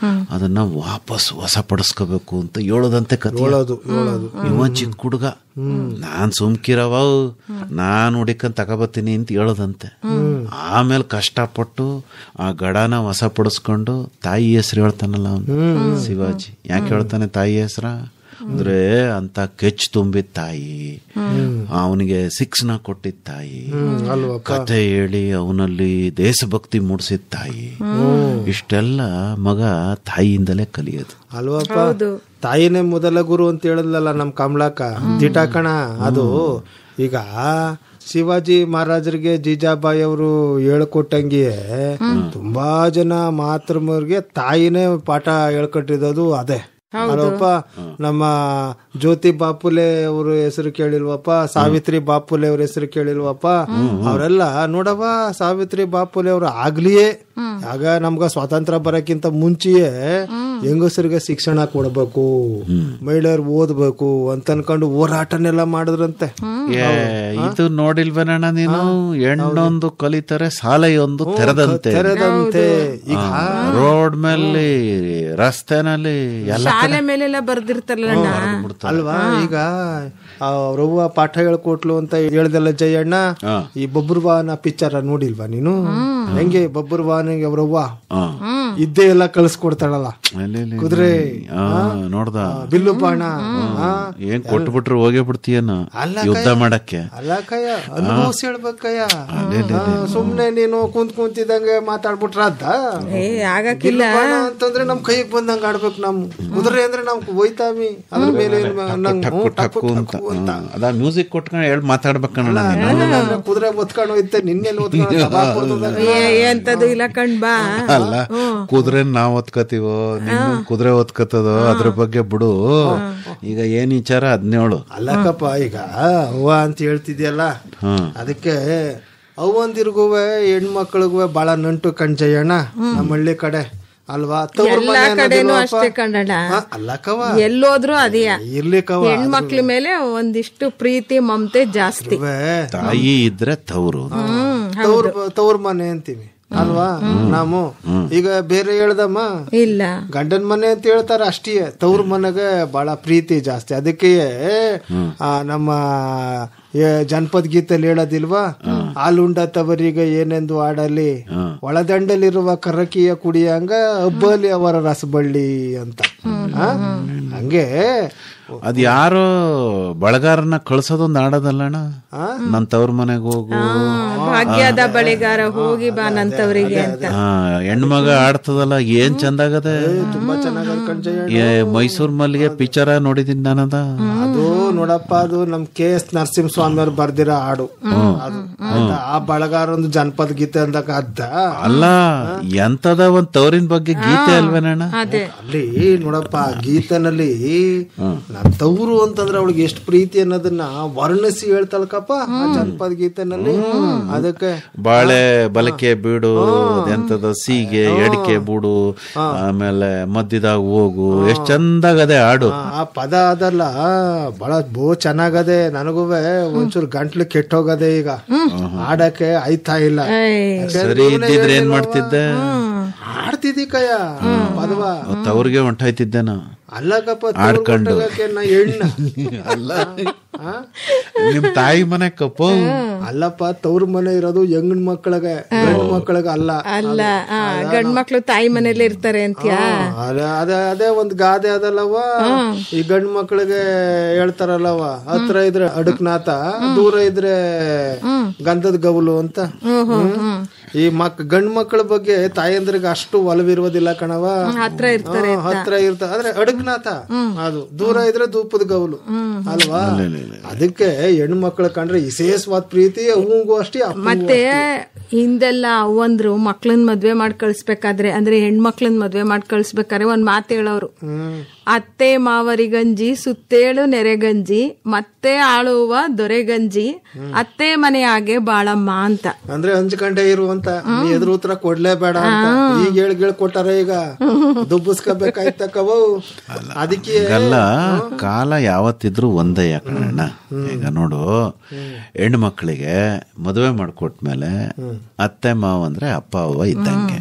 ಅದನ್ನ ವಾಪಸ್ ವಶಪಡಿಸ್ಕೋಬೇಕು ಅಂತ ಹೇಳೋದಂತೆ ಕಥೆ. ಇವ ಚಿಕ್ಕ ಹುಡುಗ, ನಾನ್ ಸುಮ್ಕಿರವ, ನಾನ್ ಹುಡಿಕಂತ ತಗೋಬತ್ತೀನಿ ಅಂತ ಹೇಳೋದಂತೆ. ಆಮೇಲೆ ಕಷ್ಟಪಟ್ಟು ಆ ಗಡನ ವಶಪಡಿಸ್ಕೊಂಡು ತಾಯಿ ಹೆಸರು ಹೇಳ್ತಾನಲ್ಲ ಅವನು ಶಿವಾಜಿ. ಯಾಕೆ ಹೇಳ್ತಾನೆ ತಾಯಿ ಹೆಸರ ಅಂದ್ರೆ, ಅಂತ ಕೆಚ್ ತುಂಬಿದ ತಾಯಿ, ಅವನಿಗೆ ಶಿಕ್ಷಣ ಕೊಟ್ಟಿದ್ದ ತಾಯಿ, ಕಥೆ ಹೇಳಿ ಅವನಲ್ಲಿ ದೇಶಭಕ್ತಿ ಮೂಡಿಸಿದ ತಾಯಿ. ಇಷ್ಟೆಲ್ಲ ಮಗ ತಾಯಿಯಿಂದಲೇ ಕಲಿಯೋದು ಅಲ್ವಪ್ಪ. ತಾಯಿನೇ ಮೊದಲ ಗುರು ಅಂತ ಹೇಳಿದ್ಲಲ್ಲ ನಮ್ ಕಮಲಾಕ, ದಿಟಾಕಣ ಅದು. ಈಗ ಶಿವಾಜಿ ಮಹಾರಾಜರಿಗೆ ಜೀಜಾಬಾಯಿ ಅವರು ಹೇಳ್ಕೊಟ್ಟಂಗಿಯೇ ತುಂಬಾ ಜನ ಮಾತೃಮರಿಗೆ ತಾಯಿನೇ ಪಾಠ ಹೇಳ್ಕೊಟ್ಟಿರೋದು ಅದೇ ಅಲ್ವಪ್ಪ. ನಮ್ಮ ಜ್ಯೋತಿ ಬಾಪುಲೆ ಅವ್ರ ಹೆಸರು ಕೇಳಿಲ್ವಪ್ಪ, ಸಾವಿತ್ರಿ ಬಾಪುಲೆ ಅವ್ರ ಹೆಸರು ಕೇಳಿಲ್ವಪ್ಪ. ಅವರೆಲ್ಲ ನೋಡವ, ಸಾವಿತ್ರಿ ಬಾಪುಲೆ ಅವ್ರು ಆಗ್ಲಿಯೇ ಆಗ ನಮ್ಗ ಸ್ವಾತಂತ್ರ್ಯ ಬರಕ್ಕಿಂತ ಮುಂಚೆಯೇ ಹೆಂಗಸರಿಗೆ ಶಿಕ್ಷಣ ಕೊಡ್ಬೇಕು, ಮಹಿಳೆಯರು ಓದ್ಬೇಕು ಅಂತ ಅನ್ಕೊಂಡು ಹೋರಾಟನೆಲ್ಲ ಮಾಡಿದ್ರಂತೆ. ಇದು ನೋಡಿಲ್ವೇನಣ್ಣ ನೀನು? ಹೆಣ್ಣೊಂದು ಕಲಿತಾರೆ ಶಾಲೆಯೊಂದು ತೆರೆದಂತೆ. ಈಗ ರೋಡ್ ಮೇಲೆ, ರಸ್ತೆನಲ್ಲಿ ಶಾಲೆ ಮೇಲೆಲ್ಲ ಬರ್ದಿರ್ತಾರಲ್ಲ ಅಲ್ವಾ. ಈಗ ಅವ್ರವ್ವ ಪಾಠ ಹೇಳ್ಕೊಟ್ಲು ಅಂತ ಹೇಳ್ದಲ್ಲ ಜಯಣ್ಣ. ಈ ಬಬ್ರುವಾಹನ ಪಿಕ್ಚರ್ ನೋಡಿಲ್ವಾ ನೀನು? ಹೆಂಗೆ ಬಬ್ರುವಾಹನಿಗೆ ಅವ್ರವ್ವ ಇದ್ದೇ ಎಲ್ಲ ಕಳ್ಸ್ಕೊಡ್ತಾಳಲ್ಲ, ಕುದುರೆ ನೋಡ್ದ, ಬಿಲ್ಲು ಬಾಣ ಏನ್ ಕೊಟ್ಬಿಟ್ರು ಹೋಗೇ ಬಿಡ್ತೀಯನ ಯುದ್ಧ ಮಾಡಕ್ಕೆ. ಅಲ್ಲ ಕಯ್ಯ, ಅನುಭವಿಸಿ ಹೇಳ್ಬೇಕಯ್ಯ. ಸುಮ್ನೆ ನೀನು ಕುಂತಿದಂಗೆ ಮಾತಾಡ್ಬಿಟ್ರ ಆಗಕ್ಕಿಲ್ಲ ಅಂತಂದ್ರೆ ನಮ್ ಕೈಗೆ ಬಂದಂಗ ಆಡ್ಬೇಕು. ನಮ್ ಕುದುರೆ ಅಂದ್ರೆ ನಾವ್ ಹೋಯ್ತಾವಿ ಅದ್ರ ಮೇಲೆ ಅದ ಮ್ಯೂಸಿಕ್ ಕೊಟ್ಕೊಂಡು ಹೇಳಿ ಮಾತಾಡ್ಬೇಕಣ್ಣ. ಕುದುರೆ ಒತ್ಕೊಂಡು ಹೋಯ್ತೆ, ನಿನ್ನೆಲ್ಲಿ ಎಂತದು ಇಲ್ಲ ಕಣ್ ಬಾ. ಅಲ್ಲ, ಕುದುರೆ ನಾವ್ ಒತ್ಕತೀವೋ ಕುದುರೆ ಒತ್ಕತದೋ ಅದ್ರ ಬಗ್ಗೆ ಬಿಡು. ಈಗ ಏನ್ ವಿಚಾರ ಅದ್ನೇಳು. ಅಲ್ಲಕ್ಕಪ್ಪ, ಈಗ ಅವ್ವ ಅಂತ ಹೇಳ್ತಿದ್ಯಲ್ಲ, ಅದಕ್ಕೆ ಅವ್ವಂದಿರ್ಗುವೆ ಹೆಣ್ಮಕ್ಳಿಗೂ ಬಹಳ ನಂಟು ಕಣ್ಜಯ್ಯಣ್ಣ ನಮ್ಮ ಹಳ್ಳಿ ಕಡೆ ಅಲ್ವಾ. ಎಲ್ಲಾ ಕಡೆನೂ ಅಷ್ಟೇ ಕನ್ನಡ. ಅಲ್ಲಕ್ಕವ ಎಲ್ಲೋದ್ರು ಅದೇ ಇರ್ಲಿಕ್ಕವ, ಹೆಣ್ಮಕ್ಳ ಮೇಲೆ ಒಂದಿಷ್ಟು ಪ್ರೀತಿ ಮಮತೆ ಜಾಸ್ತಿ. ತಾಯಿ ಇದ್ರೆ ತವರು ತವ್ರ ಮನೆ ಅಂತೀವಿ. ಅಲ್ವಾ? ನಾವು ಈಗ ಬೇರೆ ಹೇಳ್ದಮ್ಮ ಇಲ್ಲ ಗಂಡನ ಮನೆ ಅಂತ ಹೇಳ್ತಾರ ಅಷ್ಟೇ, ತವ್ರ ಮನೆಗೆ ಬಹಳ ಪ್ರೀತಿ ಜಾಸ್ತಿ. ಅದಕ್ಕೆ ನಮ್ಮ ಜನಪದ ಗೀತೆಯಲ್ಲಿ ಹೇಳೋದಿಲ್ವಾ, ಹಾಲುಂಡ ತವರಿಗೆ ಏನೆಂದು ಆಡಲಿ, ಒಳದಂಡಲಿರುವ ಕರಕಿಯ ಕುಡಿಯಂಗ ಹಬ್ಬಲಿ ಅವರ ರಸಬಳ್ಳಿ ಅಂತ. ಹಂಗೆ ಅದ್ ಯಾರೋ ಬಳಗಾರನ ಕಳ್ಸೋದೊಂದು ಆಡೋದಲ್ಲಣ್ಣ, ನನ್ ತವ್ರ ಮನೆಗೆ ಹೋಗು, ಭಾಗ್ಯದ ಬಳೆಗಾರ ಹೋಗಿ ಬಾ ನಂತವರಿಗೆ ಅಂತ. ಹೆಣ್ಮಗ ಆಡ್ತದಲ್ಲ, ಏನ್ ಚಂದಾಗದೆ, ತುಂಬಾ ಚೆನ್ನಾಗಿ. ಮೈಸೂರ್ ಮಲ್ಲಿಗೆ ಪಿಕ್ಚರ ನೋಡಿದೀನಿ ನಾನದ. ಅದು ನೋಡಪ್ಪ, ಅದು ನಮ್ KS ನರಸಿಂಹಸ್ವಾಮಿ ಅವ್ರು ಬರ್ದಿರೋ ಹಾಡು ಅದು. ಆ ಬಳಗಾರ ಒಂದು ಜನಪದ ಗೀತೆ ಅಂದಾಗ ಅದ್ದ ಅಲ್ಲ, ಎಂತದ ಒಂದ್ ತವ್ರಿನ ಬಗ್ಗೆ ಗೀತೆ ಅಲ್ವೇನಣ್ಣ? ಅಲ್ಲಿ ನೋಡಪ್ಪ, ಗೀತೆನಲ್ಲಿ ನನ್ ತವ್ರು ಅಂತಂದ್ರೆ ಅವಳಿಗೆ ಎಷ್ಟು ಪ್ರೀತಿ ಅನ್ನೋದನ್ನ ವರ್ಣಿಸಿ ಹೇಳ್ತಾಳಕಪ್ಪ ಆ ಜನಪದ ಗೀತೆನಲ್ಲಿ. ಅದಕ್ಕೆ ಬಾಳೆ ಬಲಕೆ ಬೀಡು, ಎಂತದ ಸೀಗೆ ಎಡಿಕೆ ಬೂಡು, ಆಮೇಲೆ ಮಧ್ಯದಾಗ ಹೋಗು, ಎಷ್ಟ್ ಚಂದಾಗದೆ ಹಾಡು. ಆ ಪದ ಅದಲ್ಲ ಬಹಳ ಚೆನ್ನಾಗದೆ. ನನಗೂ ಒಂಚೂರು ಗಂಟ್ಲು ಕೆಟ್ಟೋಗದೆ ಈಗ, ಹಾಡಕ್ಕೆ ಆಯ್ತಾ ಇಲ್ಲ. ಸರಿ ಇದ್ದಿದ್ರೆ ಏನ್ ಮಾಡ್ತಿದ್ದೆ? ಆಡ್ತಿದ್ದಿ ಕಯ್ಯ ಪದವ, ತವ್ರಿಗೆ ಹೊಂಟಾಯ್ತಿದ್ದೇನ? ಅಲ್ಲಕಪ್ಪ, ಆಡ್ಕೊಂಡು ಹೆಣ್ಣ ಅಲ್ಲ, ನಿಮ್ ತಾಯಿ ಮನೆ ಕಪ್ಪ ಅಲ್ಲಪ್ಪ, ತವ್ರ ಮನೆ ಇರೋದು ಹೆಂಗನ್ ಮಕ್ಕಳಿಗೆ, ಗಂಡ್ ಮಕ್ಕಳಿಗೆ ಅಲ್ಲ. ಅಲ್ಲ, ಗಂಡ್ ಮಕ್ಳು ತಾಯಿ ಮನೇಲಿ ಇರ್ತಾರೆ ಅಂತ್ಯಾ? ಅದೇ ಒಂದ್ ಗಾದೆ ಅದಲ್ಲವ, ಈ ಗಂಡ್ ಮಕ್ಕಳಿಗೆ ಹೇಳ್ತಾರಲ್ಲವ, ಹತ್ರ ಇದ್ರೆ ಅಡಕ್ನಾಥ, ದೂರ ಇದ್ರೆ ಗಂಧದ ಗೌಲು ಅಂತ. ಈ ಗಂಡ್ ಮಕ್ಕಳ ಬಗ್ಗೆ ತಾಯಂದ್ರಿಗೆ ಅಷ್ಟು ಒಲವಿರುವುದಿಲ್ಲ ಕಣವ. ಹತ್ರ ಇರ್ತಾರೆ, ಆದ್ರೆ ಅಡಕ್ನಾಥ ಅದು, ದೂರ ಇದ್ರೆ ಧೂಪದ ಗೌಲು ಅಲ್ವಾ? ಅದಕ್ಕೆ ಹೆಣ್ಣು ಮಕ್ಕಳ ಕಂಡ್ರೆ ವಿಶೇಷವಾದ ಪ್ರೀತಿ ಅವಂಗೂ ಅಷ್ಟೇ. ಮತ್ತೆ ಹಿಂದೆಲ್ಲ ಅವ್ವಂದ್ರು ಮಕ್ಳನ್ ಮದ್ವೆ ಮಾಡಿ ಕಳ್ಸ್ಬೇಕಾದ್ರೆ, ಅಂದ್ರೆ ಹೆಣ್ಮಕ್ಳನ್ ಮದ್ವೆ ಮಾಡಿ ಕಳ್ಸ್ಬೇಕಾದ್ರೆ ಒಂದ್ ಮಾತು ಹೇಳೋರು, ಅತ್ತೆ ಮಾವರಿಗಂಜಿ ಸುತ್ತೇಳು ನೆರೆಗಂಜಿ ಮತ್ತೆ ಆಳುವ ದೊರೆಗಂಜಿ ಅತ್ತೆ ಮನೆ ಹಾಗೆ ಬಾಳಮ್ಮ ಅಂತ. ಅಂದ್ರೆ ಹಂಚ್ಕಂಡೆ ಇರುವಂತ, ನೀ ಎದುರು ಉತ್ತರ ಕೊಡ್ಲೇಬೇಡ ಅಂತ. ಈಗ ಹೇಳ್ ಕೊಟ್ಟಾರ, ಈಗ ದುಬ್ಬಸ್ಕೋಬೇಕಾಯ್ತಕ್ಕವ. ಅದಕ್ಕೆ ಕಾಲ ಯಾವತ್ತಿದ್ರು ಒಂದೇ ಯಾಕಣ್ಣ. ಈಗ ನೋಡು, ಹೆಣ್ಣು ಮಕ್ಕಳಿಗೆ ಮದುವೆ ಮಾಡ್ಕೊಟ್ಮೇಲೆ ಅತ್ತೆ ಮಾವ ಅಂದ್ರೆ ಅಪ್ಪ ಅವ್ವ ಇದ್ದಂಗೆ.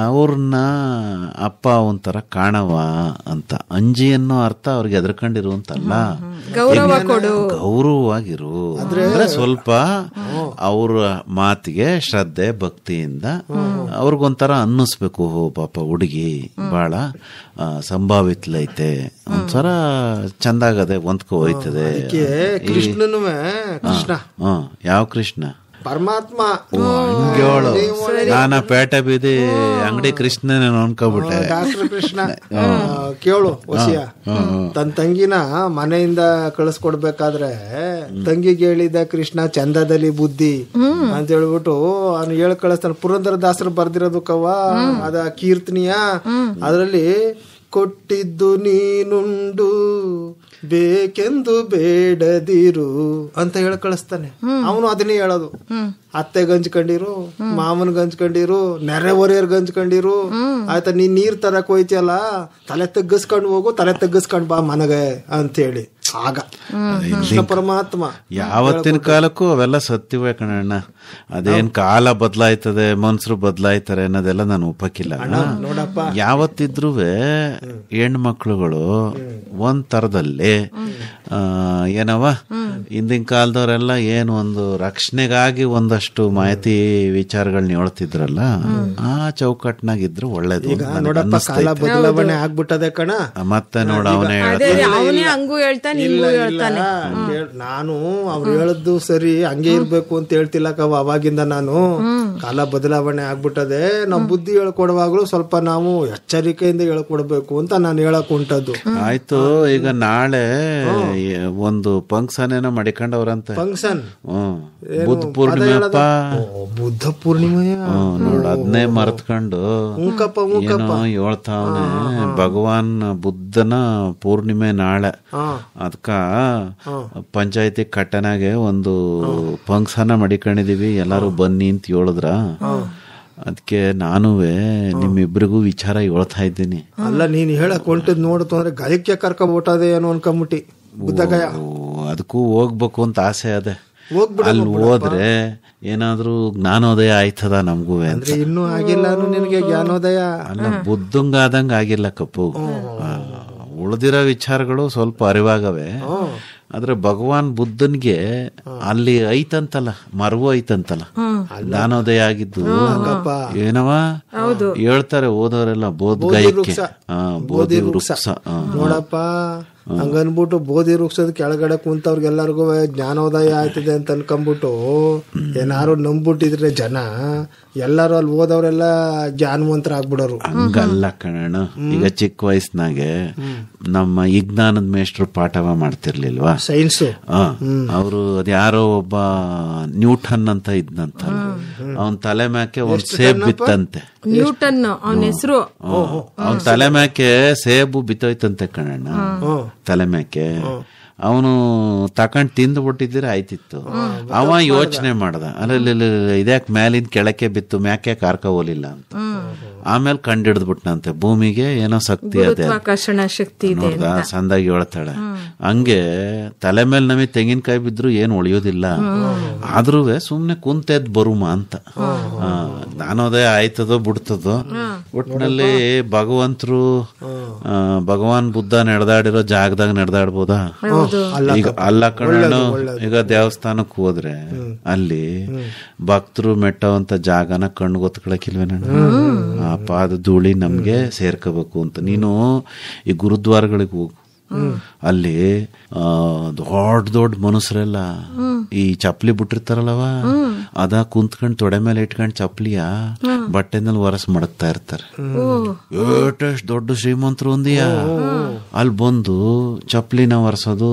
ಅವ್ರನ್ನ ಅಪ್ಪ ಒಂಥರ ಕಾಣವ ಅಂತ, ಅಂಜಿ ಅನ್ನೋ ಅರ್ಥ ಅವ್ರಿಗೆ ಎದ್ರಕೊಂಡಿರುವಂತಲ್ಲ, ಗೌರವವಾಗಿರು. ಅಂದ್ರೆ ಸ್ವಲ್ಪ ಅವ್ರ ಮಾತಿಗೆ ಶ್ರದ್ಧೆ ಭಕ್ತಿಯಿಂದ ಅವ್ರಿಗೊಂಥರ ಅನ್ನಿಸ್ಬೇಕು, ಪಾಪ ಹುಡುಗಿ ಬಹಳ ಸಂಭಾವಿತ್ಲೈತೆ, ಒಂಥರ ಚಂದಾಗದೆ ಹೊಂದ್ಕೊ ಹೋಯ್ತದೆ. ಕೃಷ್ಣನು ಕೃಷ್ಣ ಯಾವ ಕೃಷ್ಣ? ಪರಮಾತ್ಮ. ಹಂಗೇಳು, ನಾನ ಪೇಟೆ ಬೀದಿ ಅಂಗಡಿ ಕೃಷ್ಣನೇ ಅನ್ಕೋಬಿಟ್ಟೆ. ಡಾಕ್ಟರ್ ಕೃಷ್ಣ ಕೇಳು ವಸಿಯ, ತನ್ನ ತಂಗಿನ ಮನೆಯಿಂದ ಕಳಿಸ್ಕೊಡ್ಬೇಕಾದ್ರೆ ತಂಗಿಗೆ ಹೇಳಿದ ಕೃಷ್ಣ ಚಂದದಲ್ಲಿ ಬುದ್ಧಿ ಅಂತ ಹೇಳ್ಬಿಟ್ಟು ಅವ್ನು ಹೇಳಿ ಕಳಿಸ್ತಾನೆ. ಪುರಂದರ ದಾಸರು ಬರ್ದಿರೋದು ಕವ ಅದ ಕೀರ್ತನಿಯ, ಅದರಲ್ಲಿ ಕೊಟ್ಟಿದ್ದು ನೀನುಂಡು ಬೇಕೆಂದು ಬೇಡದಿರು ಅಂತ ಹೇಳಿ ಕಳಿಸ್ತಾನೆ. ಅವನು ಅದನ್ನೇ ಹೇಳೋದು, ಅತ್ತೆ ಗಂಜ್ಕೊಂಡಿರು, ಮಾಮನ್ ಗಂಜ್ಕೊಂಡಿರು, ನೆರೆ ಹೊರೆಯರ್ ಗಂಜ್ಕೊಂಡಿರು, ಆಯ್ತಾ ನೀನ್ ನೀರ್ ತರಕ್ ಹೋಯ್ತಿಯಲ್ಲ ತಲೆ ತಗ್ಗಿಸ್ಕೊಂಡ್ ಹೋಗು, ತಲೆ ತಗ್ಗಿಸ್ಕೊಂಡ್ ಬಾ ಮನಗೆ ಅಂತ ಹೇಳಿ. ಆಗ ಕೃಷ್ಣ ಪರಮಾತ್ಮ ಯಾವತ್ತಿನ ಕಾಲಕ್ಕೂ ಅವೆಲ್ಲ ಸತ್ಯವೇ ಕಣಣ್ಣ. ಅದೇನ್ ಕಾಲ ಬದಲಾಯ್ತದೆ, ಮನ್ಸರು ಬದಲಾಯ್ತಾರೆ ಅನ್ನೋದೆಲ್ಲ ನಾನು ಒಪ್ಪಕ್ಕಿಲ್ಲ. ಯಾವತ್ತಿದ್ರು ಹೆಣ್ಮಕ್ಳುಗಳು ಒಂದ್ ತರದಲ್ಲಿ ಏನವ, ಹಿಂದಿನ ಕಾಲದವರೆಲ್ಲ ಏನು ಒಂದು ರಕ್ಷಣೆಗಾಗಿ ಒಂದಷ್ಟು ಮಾಹಿತಿ ವಿಚಾರಗಳನ್ನ ಹೇಳ್ತಿದ್ರಲ್ಲ, ಆ ಚೌಕಟ್ನಾಗಿದ್ರು ಒಳ್ಳೇದು. ನೋಡಪ್ಪ, ಕಾಲ ಬದಲಾವಣೆ ಆಗ್ಬಿಟ್ಟದೆ ಕಣ. ಮತ್ತೆ ನೋಡ, ಅವನೇ ನಾನು ಅವ್ರು ಹೇಳದ್ದು ಸರಿ, ಹಂಗೆ ಇರ್ಬೇಕು ಅಂತ ಹೇಳ್ತಿಲ್ಲ ಕವ. ಅವಾಗಿಂದ ನಾನು ಕಾಲ ಬದಲಾವಣೆ ಆಗ್ಬಿಟ್ಟದೆ, ನಾವು ಬುದ್ಧಿ ಹೇಳ್ಕೊಡುವಾಗ್ಲೂ ಸ್ವಲ್ಪ ನಾವು ಎಚ್ಚರಿಕೆಯಿಂದ ಹೇಳ್ಕೊಡ್ಬೇಕು ಅಂತ ನಾನು ಹೇಳಕ್ ಹೊಂಟದ್ದು. ಆಯ್ತು, ಈಗ ನಾಳೆ ಒಂದು ಫಂಕ್ಷನ್ ಏನೋ ಮಾಡಿಕೊಂಡವ್ರಂತೆ. ಫಂಕ್ಷನ್ ಬುದ್ಧ ಪೂರ್ಣಿಮೆ. ಬುದ್ಧ ಪೂರ್ಣಿಮೆ ನೋಡ, ಅದನ್ನೇ ಮರೆತ್ಕೊಂಡು ಏನೋ ಹೇಳ್ತಾವನೆ. ಭಗವಾನ್ ಬುದ್ಧನ ಪೂರ್ಣಿಮೆ ನಾಳೆ. ಅದಕ್ಕ ಪಂಚಾಯತಿ ಕಟ್ಟನಾಗೆ ಒಂದು ಫಂಕ್ಷನ್ ಮಾಡಿಕೊಂಡಿದೀವಿ, ಎಲ್ಲಾರು ಬನ್ನಿ ಅಂತ ಹೇಳಿದ್ರ. ಅದಕ್ಕೆ ನಾನುವೇ ನಿಮ್ಮಿಬ್ರಿಗೂ ವಿಚಾರ ಹೇಳ್ತಾ ಇದ್ದೀನಿ. ಅಲ್ಲ, ನೀನ್ ಹೇಳಕ್ ಹೊಂಟದ್ ನೋಡ್ತು ಅಂದ್ರೆ ಗಯಕ್ಕೆ ಕರ್ಕೊಂಡ್ಬಿಟ್ಟದೆ ಏನೋ ಅನ್ಕೊಂಬಿಟ್ಟಿ. ಅದಕ್ಕೂ ಹೋಗ್ಬೇಕು ಅಂತ ಆಸೆ ಅದೇ. ಅಲ್ಲಿ ಹೋದ್ರೆ ಏನಾದ್ರೂ ಜ್ಞಾನೋದಯ ಆಯ್ತದ ನಮ್ಗೂ ಅಂತ. ಇನ್ನೂ ಆಗಿಲ್ಲ ನಿನಗೆ ಜ್ಞಾನೋದಯ? ಅಲ್ಲ, ಬುದ್ಧಂಗಾದಂಗ ಆಗಿಲ್ಲ ಕಪ್ಪು. ಉಳಿದಿರೋ ವಿಚಾರಗಳು ಸ್ವಲ್ಪ ಅರಿವಾಗವೆ. ಆದ್ರೆ ಭಗವಾನ್ ಬುದ್ಧನ್ಗೆ ಅಲ್ಲಿ ಐತಂತಲ್ಲ, ಮರವು ಐತಂತಲ್ಲ ಜ್ಞಾನೋದಯ ಆಗಿದ್ದು. ಏನವ ಹೇಳ್ತಾರೆ ಓದೋರೆಲ್ಲ, ಬೋಧಗಯಕ್ಕೆ ಬೋಧಿ ವೃಕ್ಷ ನೋಡಪ್ಪ. ಹಂಗನ್ಬಿಟ್ಟು ಬೋಧಿ ವೃಕ್ಷದ ಕೆಳಗಡೆ ಕುಂತವ್ರಿಗೆಲ್ಲರಿಗೂ ಜ್ಞಾನೋದಯ ಆಯ್ತದೆ ಅಂತ ಅನ್ಕೊಂಡ್ಬಿಟ್ಟು ಏನಾರು ನಂಬ್ಬಿಟ್ಟಿದ್ರೆ ಜನ ಎಲ್ಲಾರು ಅಲ್ಲಿ ಓದವ್ರೆಲ್ಲ ಜ್ಞಾನವಂತರ ಆಗ್ಬಿಡೋರು. ಹಂಗಲ್ಲ ಕಣ. ಈಗ ಚಿಕ್ಕ ವಯಸ್ಸಿನಾಗೆ ನಮ್ಮ ವಿಜ್ಞಾನದ ಮೇಷ್ಟ್ರು ಪಾಠವ ಮಾಡ್ತಿರ್ಲಿಲ್ವಾ, ಸೈನ್ಸ್. ಅವರು ಅದ್ಯಾರೋ ಒಬ್ಬ ನ್ಯೂಟನ್ ಅಂತ ಇದ್ನಂತ, ಅವನ್ ತಲೆ ಮ್ಯಾಕೆ ಒಂದ್ ಸೇಬ್ ಬಿತ್ತಂತೆ. ನ್ಯೂಟನ್ ಅವನ ಹೆಸರು. ಅವನ್ ತಲೆ ಮ್ಯಾಕೆ ಸೇಬು ಬಿತ್ತೋಯ್ತಂತೆ ಕಣಣ್ಣ, ತಲೆ ಮ್ಯಾಕೆ. ಅವನು ತಕೊಂಡ್ ತಿಂದು ಬಿಟ್ಟಿದ್ರೆ ಆಯ್ತಿತ್ತು. ಅವ ಯೋಚನೆ ಮಾಡ್ದ, ಅಲ್ಲ ಇದ್ಯಾಕ್ ಮ್ಯಾಲಿಂದ ಕೆಳಕ್ಕೆ ಬಿತ್ತು, ಮ್ಯಾಕೆ ಕಾರ್ಕ ಹೋಲಿಲ್ಲ ಅಂತ. ಆಮೇಲೆ ಕಂಡಿಡ್ದ್ಬಿಟ್ನಂತೆ, ಭೂಮಿಗೆ ಏನೋ ಶಕ್ತಿ ಅದೇ ನೋಡ್ದ, ಸಂದಾಗಿ ಹೇಳ್ತಾಳೆ. ಹಂಗೆ ತಲೆ ಮೇಲೆ ನಮಗೆ ತೆಂಗಿನಕಾಯಿ ಬಿದ್ರು ಏನು ಉಳಿಯೋದಿಲ್ಲ, ಆದ್ರೂ ಸುಮ್ನೆ ಕುಂತೆದ್ ಬರುಮ ಅಂತ. ಜ್ಞಾನೋದಯ ಆಯ್ತದೋ ಬಿಡ್ತದೋ, ಒಟ್ಟಿನಲ್ಲಿ ಭಗವಂತರು ಭಗವಾನ್ ಬುದ್ಧ ನಡೆದಾಡಿರೋ ಜಾಗದಾಗ ನಡೆದಾಡ್ಬೋದಾ? ಈಗ ಅಲ್ಲ ಕಣ್ಣು. ಈಗ ದೇವಸ್ಥಾನಕ್ಕೆ ಹೋದ್ರೆ ಅಲ್ಲಿ ಭಕ್ತರು ಮೆಟ್ಟವಂತ ಜಾಗನ ಕಣ್ಣು ಗೊತ್ಕೊಳಕಿಲ್ವೇನ? ಆ ಪಾದ ಧೂಳಿ ನಮ್ಗೆ ಸೇರ್ಕೋಬೇಕು ಅಂತ. ನೀನು ಈ ಗುರುದ್ವಾರಗಳಿಗೆ ಹೋಗು, ಅಲ್ಲಿ ದೊಡ್ಡ ದೊಡ್ಡ ಮನುಷ್ಯರೆಲ್ಲ ಈ ಚಪ್ಲಿ ಬಿಟ್ಟಿರ್ತಾರಲ್ಲವ, ಅದ ಕುಂತ್ಕೊಂಡ್ ತೊಡೆ ಮೇಲೆ ಇಟ್ಕೊಂಡ್ ಚಪ್ಲಿಯ ಬಟ್ಟೆನಲ್ಲಿ ಒರಸ್ ಮಡಗ್ತಾ ಇರ್ತಾರೆ. ಎಷ್ಟು ದೊಡ್ಡ ಶ್ರೀಮಂತರು ಒಂದಿಯ ಅಲ್ಲಿ ಬಂದು ಚಪ್ಲಿನ ಒರೆಸೋದು,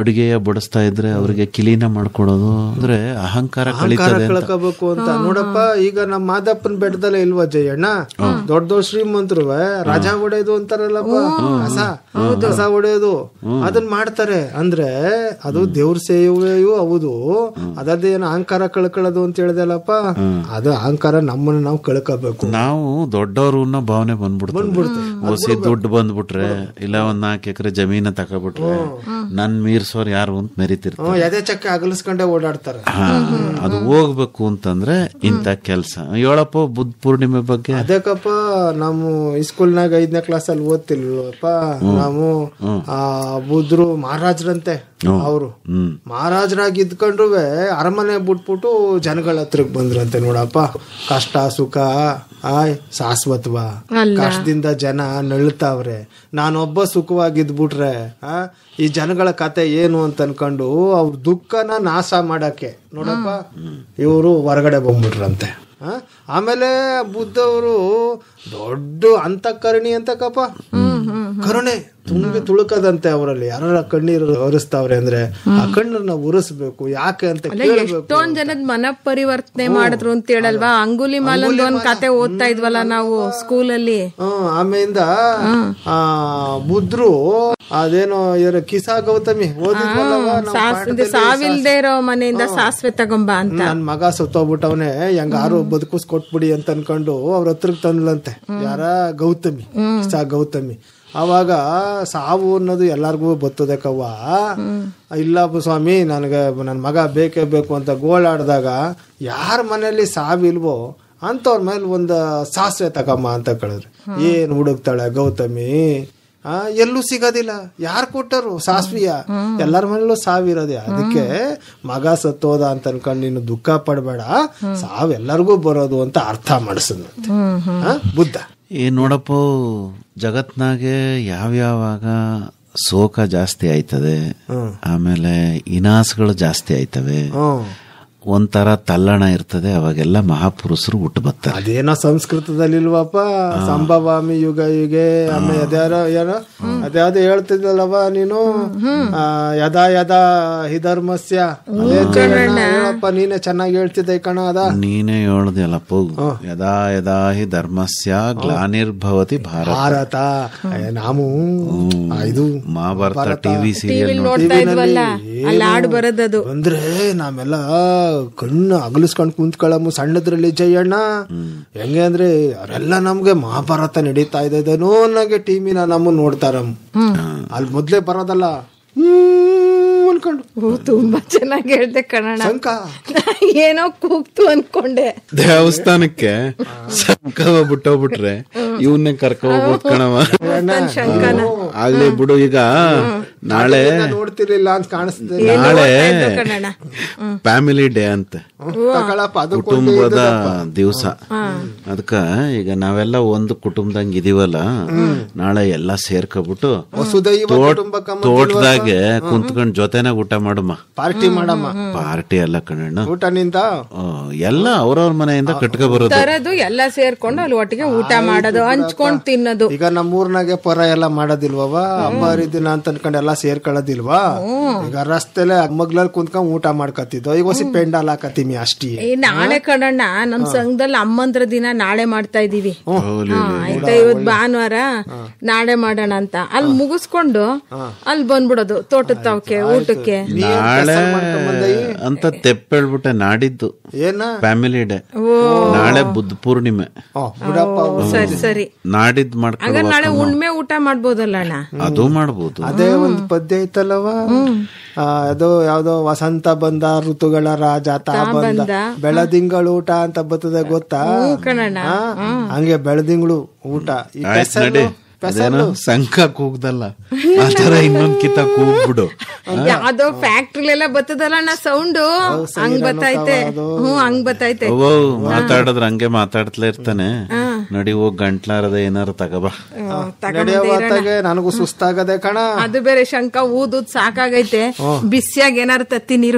ಅಡುಗೆಯ ಬಡಿಸ್ತಾ ಇದ್ರೆ ಅವ್ರಿಗೆ ಕಿಲಿನ ಮಾಡ್ಕೊಡೋದು. ಅಂದ್ರೆ ಅಹಂಕಾರ ಕಳ್ಕೋಬೇಕು ಅಂತ. ನೋಡಪ್ಪ, ಈಗ ನಮ್ಮ ಮಾದಪ್ಪನ ಬೆಟ್ಟದಲ್ಲೇ ಇಲ್ವಾ ಜಯಣ್ಣ, ದೊಡ್ಡ ದೊಡ್ಡ ಶ್ರೀಮಂತರು ರಾಜ ಹೊಡೆಯೋದು ಅಂತಾರಲ್ಲಪ್ಪ, ಕಸ ಹೊಡೆಯೋದು, ಅದನ್ನ ಮಾಡ್ತಾರೆ. ಅಂದ್ರೆ ಅದು ದೇವ್ರ ಸೇವೆಯೂ ಹೌದು, ಅದೇನು ಅಹಂಕಾರ ಕಳ್ಕೊಳ್ಳೋದು ಅಂತ ಹೇಳ್ದಲ್ಲಪ್ಪ, ಅದು ಅಹಂಕಾರ ನಮ್ಮನ್ನ ನಾವು ಕಳ್ಕೋಬೇಕು. ನಾವು ದೊಡ್ಡವರು ಭಾವನೆ ಬಂದ್ಬಿಡ್ತು. ಹೊಸಿ ದುಡ್ಡು ಬಂದ್ಬಿಟ್ರೆ, ಇಲ್ಲ ಒಂದ್ 4 ಎಕರೆ ಜಮೀನ ತಕೊಬಿಟ್ರೆ ನನ್ ಮೀರ್ಸೋರ್ ಯಾರು ಅಂತ ಮೆರಿತಿರ್ತಾರೆ. ಎದೆ ಚಕ್ಕೆ ಅಗಲಿಸ್ಕೊಂಡೆ ಓಡಾಡ್ತಾರೆ. ಅದು ಹೋಗ್ಬೇಕು ಅಂತಂದ್ರೆ ಇಂತ ಕೆಲ್ಸ. ಹೇಳಪ್ಪ ಬುದ್ಧ ಪೂರ್ಣಿಮೆ ಬಗ್ಗೆ. ಅದಕ್ಕಪ್ಪ, ನಾವು ಸ್ಕೂಲ್ನಾಗ 5ನೇ ಕ್ಲಾಸ್ ಅಲ್ಲಿ ಓದ್ತಿಲ್ವಪ್ಪ, ನಾವು ಬುದ್ಧರು ಮಹಾರಾಜರಂತೆ. ಅವರು ಮಹಾರಾಜರಾಗಿ ಇದ್ಕೊಂಡ್ರು ಅರಮನೆ ಬಿಟ್ಬಿಟ್ಟು ಜನಗಳ ಹತ್ರಕ್ ಬಂದ್ರಂತೆ. ನೋಡಪ್ಪ, ಕಷ್ಟ ಸುಖ ಶಾಶ್ವತವ, ಕಷ್ಟದಿಂದ ಜನ ನಳ್ತಾವ್ರೆ, ನಾನೊಬ್ಬ ಸುಖವಾಗಿದ್ಬಿಟ್ರೆ ಈ ಜನಗಳ ಕತೆ ಏನು ಅಂತ ಅನ್ಕೊಂಡು ಅವ್ರ ದುಃಖನ ನಾಶ ಮಾಡಕ್ಕೆ ನೋಡಪ್ಪ ಇವರು ಹೊರಗಡೆ ಬಂದ್ಬಿಟ್ರಂತೆ. ಆಮೇಲೆ ಬುದ್ಧವರು ದೊಡ್ಡ ಅಂತಃಕರಣಿ ಅಂತ ಕಪ್ಪ, ಕರುಣೆ ತುಂಬಿ ತುಳುಕದಂತೆ ಅವರಲ್ಲಿ. ಯಾರ ಕಣ್ಣೀರು ಒರೆಸ್ತಾವ್ರೆ ಅಂದ್ರೆ ಆ ಕಣ್ಣನ್ನ ಉರಿಸ್ಬೇಕು. ಯಾಕೆ ಅಂತ ಎಷ್ಟೊಂದ್ ಜನದ ಮನ ಪರಿವರ್ತನೆ ಮಾಡಿದ್ರು ಅಂತ ಹೇಳಲ್ವಾ? ಅಂಗುಲಿ ಮಾಲಂದು ಒಂದ್ ಕತೆ ಓದ್ತಾ ಇದ್ವಲ್ಲ ನಾವು ಸ್ಕೂಲಲ್ಲಿ. ಆಮೇಲಿಂದ ಬುದ್ಧರು ಅದೇನೋ ಕಿಸಾ ಗೌತಮಿ ಸಾವಿಲ್ದೇ ಇರೋ ಮನೆಯಿಂದ ಸಾಸಿವೆ ತಗೊಂಬ ಅಂತ, ನನ್ ಮಗ ಸತ್ತೋಗ್ಬಿಟ್ಟವನೇ, ಹೆಂಗಾರು ಬದುಕಿಸ್ಕೊಟ್ಬಿಡಿ ಅಂತ ಅನ್ಕೊಂಡು ಅವ್ರ ಹತ್ರಕ್ ತಂದ್ಲಂತೆ. ಯಾರ ಗೌತಮಿ, ಕಿಸಾ ಗೌತಮಿ. ಅವಾಗ ಸಾವು ಅನ್ನೋದು ಎಲ್ಲಾರ್ಗು ಬರ್ತದೆ ಕವ್ವ. ಇಲ್ಲಪ್ಪ ಸ್ವಾಮಿ, ನನಗೆ ನನ್ನ ಮಗ ಬೇಕೇ ಬೇಕು ಅಂತ ಗೋಳಾಡ್ದಾಗ ಯಾರ ಮನೆಯಲ್ಲಿ ಸಾವಿಲ್ವೋ ಅಂತವ್ರ ಮೇಲೆ ಒಂದು ಸಾಸಿವೆ ತಗಮ್ಮ ಅಂತ ಕೇಳಿದ್ರು. ಏನ್ ಹುಡುಕ್ತಾಳೆ ಗೌತಮಿ, ಎಲ್ಲೂ ಸಿಗೋದಿಲ್ಲ. ಯಾರು ಕೊಟ್ಟರು ಸಾಸ್ವಿಯ? ಎಲ್ಲರ ಮನೇಲೂ ಸಾವಿರೋದೆ. ಅದಕ್ಕೆ ಮಗ ಸತ್ತೋದ ಅಂತ ಅನ್ಕೊಂಡು ನೀನು ದುಃಖ ಪಡಬೇಡ, ಸಾವು ಎಲ್ಲರಿಗೂ ಬರೋದು ಅಂತ ಅರ್ಥ ಮಾಡಿಸಿದಂತೆ ಬುದ್ಧ. ನೋಡಪ್ಪ, ಜಗತ್ನಾಗೆ ಯಾವ್ಯಾವಾಗ ಶೋಕ ಜಾಸ್ತಿ ಆಯ್ತದೆ, ಆಮೇಲೆ ವಿನಾಶಗಳು ಜಾಸ್ತಿ ಆಯ್ತವೆ, ಒಂಥರ ತಲ್ಲಣ ಇರ್ತದೆ, ಅವಾಗೆಲ್ಲ ಮಹಾಪುರುಷರು ಹುಟ್ಟು ಬರ್ತಾರೆ. ಅದೇನೋ ಸಂಸ್ಕೃತದಲ್ಲಿ ಇಲ್ವಪ್ಪ, ಸಂಭವಾಮಿ ಯುಗ ಯುಗೆ. ಆಮೇಲೆ ಅದ್ಯಾವ್ದು ಹೇಳ್ತಿದ್ವಲ್ಲವ ನೀನು, ಯದಾ ಯದಾ ಹಿ ಧರ್ಮಸ್ಯ. ಹೇಳಪ್ಪ, ನೀನೇ ಚೆನ್ನಾಗಿ ಹೇಳ್ತಿದ್ದೆ ಕಣ. ಅದ ನೀನೇ ಹೇಳ್ದಲ್ಲಪ್ಪ, ಯದಾ ಯದಾ ಹಿ ಧರ್ಮಸ್ಯ ಗ್ಲಾನಿರ್ಭವತಿ ಭಾರತ. ನಾವು ಇದು ಮಹಾಭಾರತ ಟಿವಿ ಸೀರಿಯಲ್ ನೋಡ್ತಾ ಇದ್ವಲ್ಲ, ಅಲ್ಲಿ ಹಾಡು ಬರೋದದು. ಅಂದ್ರೆ ನಾವೆಲ್ಲ ಕಣ್ಣು ಅಗಲಿಸ್ಕೊಂಡ್ ಕುಂತ್ಕೊಳ್ಳಮ್ಮ ಸಣ್ಣದ್ರಲ್ಲಿ ಜಯಣ್ಣ. ಹೆಂಗೆ ಅಂದ್ರೆ ಅವರೆಲ್ಲ ನಮ್ಗೆ ಮಹಾಭಾರತ ನಡೀತಾ ಇದ್ದೇನೋ ಅನ್ನೋಗೆ ಟಿವಿನ ನಮ್ಮ ನೋಡ್ತಾರ. ಅಲ್ಲಿ ಮೊದ್ಲೇ ಬರೋದಲ್ಲ ಅನ್ಕೊಂಡು ತುಂಬಾ ಚೆನ್ನಾಗಿ ಹೇಳ್ದೆ ಕಣಣ್ಣ. ಶಂಕ ಏನೋ ಕೂಗ್ತು ಅನ್ಕೊಂಡೆ. ದೇವಸ್ಥಾನಕ್ಕೆ ಶಂಕ ಬಿಟ್ಟೋಗ್ಬಿಟ್ರೆ ಇವನ್ನೇ ಕರ್ಕೊ ಹೋಗ್ಬೋದು ಕಣವ. ಶಂಕನ ಆಗ್ಲಿ ಬಿಡು. ಈಗ ನಾಳೆ ನೋಡ್ತಿರ್ಲಿಲ್ಲ ಅಂತ ಕಾಣಿಸ್ತದೆ. ನಾಳೆ ಕಣಣ್ಣ. ಫ್ಯಾಮಿಲಿ ಡೇ ಅಂತೆ, ಕುಟುಂಬದ ದಿವಸ. ಅದಕ್ಕ ಈಗ ನಾವೆಲ್ಲ ಒಂದು ಕುಟುಂಬದಂಗ ಇದೀವಲ್ಲ, ನಾಳೆ ಎಲ್ಲಾ ಸೇರ್ಕೊಬಿಟ್ಟು ತೋಟದಾಗೆ ಕುಂತ್ಕೊಂಡ್ ಜೊತೆನಾಗ ಊಟ ಮಾಡಮ್ಮ, ಪಾರ್ಟಿ ಮಾಡಮ್ಮ. ಪಾರ್ಟಿ ಅಲ್ಲ ಕಣಣ್ಣ, ಊಟ ನಿಂತ ಎಲ್ಲ ಅವ್ರವ್ರ ಮನೆಯಿಂದ ಕಟ್ಕೊ ಬರೋದು, ಎಲ್ಲ ಸೇರ್ಕೊಂಡು ಅಲ್ಲಿ ಒಟ್ಟಿಗೆ ಊಟ ಮಾಡೋದು, ಹಂಚ್ಕೊಂಡ್ ತಿನ್ನೋದು. ಈಗ ನಮ್ಮೂರ್ನಾಗೆ ಪರ ಎಲ್ಲ ಮಾಡೋದಿಲ್ವವ, ಹಬ್ಬ ಹರಿದಿನ ಅಂತ ಅನ್ಕೊಂಡು ಎಲ್ಲಾ ಸೇರ್ಕೊಳ್ಳೋದಿಲ್ವಾ? ಈಗ ರಸ್ತೆಲೆ ಮಗ್ಲಲ್ಲಿ ಕುಂತ್ಕೊಂಡ್ ಊಟ ಮಾಡ್ಕತ್ತಿದ್ದೋ, ಈಗ ಹೊಸಿ ಪೆಂಡಾಲ್ ಹಾಕತ್ತೀವಿ ಅಷ್ಟೇ. ನಾಳೆ ಕಣಣ್ಣ ನಮ್ ಸಂಘದಲ್ಲಿ ಅಮ್ಮಂದ್ರ ದಿನ ನಾಳೆ ಮಾಡ್ತಾ ಇದೀವಿ. ಆಯ್ತಾ, ಇವತ್ ಭಾನುವಾರ ನಾಳೆ ಮಾಡೋಣ ಅಂತ ಅಲ್ಲಿ ಮುಗಿಸ್ಕೊಂಡು ಅಲ್ಲಿ ಬಂದ್ಬಿಡೋದು ತೋಟದ ತಾವಕ್ಕೆ ಊಟಕ್ಕೆ. ನಾಳೆ ಅಂತ ತೆಪ್ಪೇಳ್ಬಿಟ್ಟೆ, ನಾಡಿದ್ದು ಏನ ಫ್ಯಾಮಿಲಿ ಡೇ, ನಾಳೆ ಬುದ್ಧ ಪೂರ್ಣಿಮೆ. ಸರಿ ಸರಿ, ನಾಡಿದ್ ಹಾಗಾದ್ರೆ ನಾಳೆ ಉಣ್ಮೆ ಊಟ ಮಾಡ್ಬೋದಲ್ಲ ಅಣ್ಣ? ಅದು ಮಾಡ್ಬೋದು. ಅದೇ ಒಂದು ಪದ್ಯ ಐತಲ್ಲವ, ಅದು ಯಾವ್ದೋ ವಸಂತ ಬಂದ ಋತುಗಳ ರಾಜ ತಾ ಬಂದ, ಬೆಳದಿಂಗಳು ಊಟ ಅಂತ ಬರ್ತದೆ ಗೊತ್ತಾ? ಹಂಗೆ ಬೆಳದಿಂಗಳು ಊಟ. ಅದೇನೋ ಸಂಕ ಕೂಗ್ದಲ್ಲ ಆತರ ಇನ್ನೊಂದ್ ಕಿತ್ತ ಕೂಗ್ಬಿಡು. ಯಾವ್ದೋ ಫ್ಯಾಕ್ಟ್ರಿಲೆಲ್ಲ ಬರ್ತದಲ್ಲ ಅಣ್ಣ ಸೌಂಡು, ಹಂಗ್ ಬತ್ತೈತೆ. ಹಂಗ್ ಬತ್ತೈತೆ. ಮಾತಾಡಿದ್ರ ಹಂಗೆ ಮಾತಾಡ್ತಲೇ ಇರ್ತಾನೆ. ನಡಿ ಹೋಗ್ ಗಂಟ್ಲಾರದ ಏನಾರು ತಗಬಾ. ನನಗೂ ಸುಸ್ತಾಗದೆ ಕಣ. ಅದು ಬೇರೆ ಶಂಕ ಊದುದ್ ಸಾಕಾಗೈತೆ, ಬಿಸಿಯಾಗ ಏನಾರು ತತ್ತಿ ನೀರು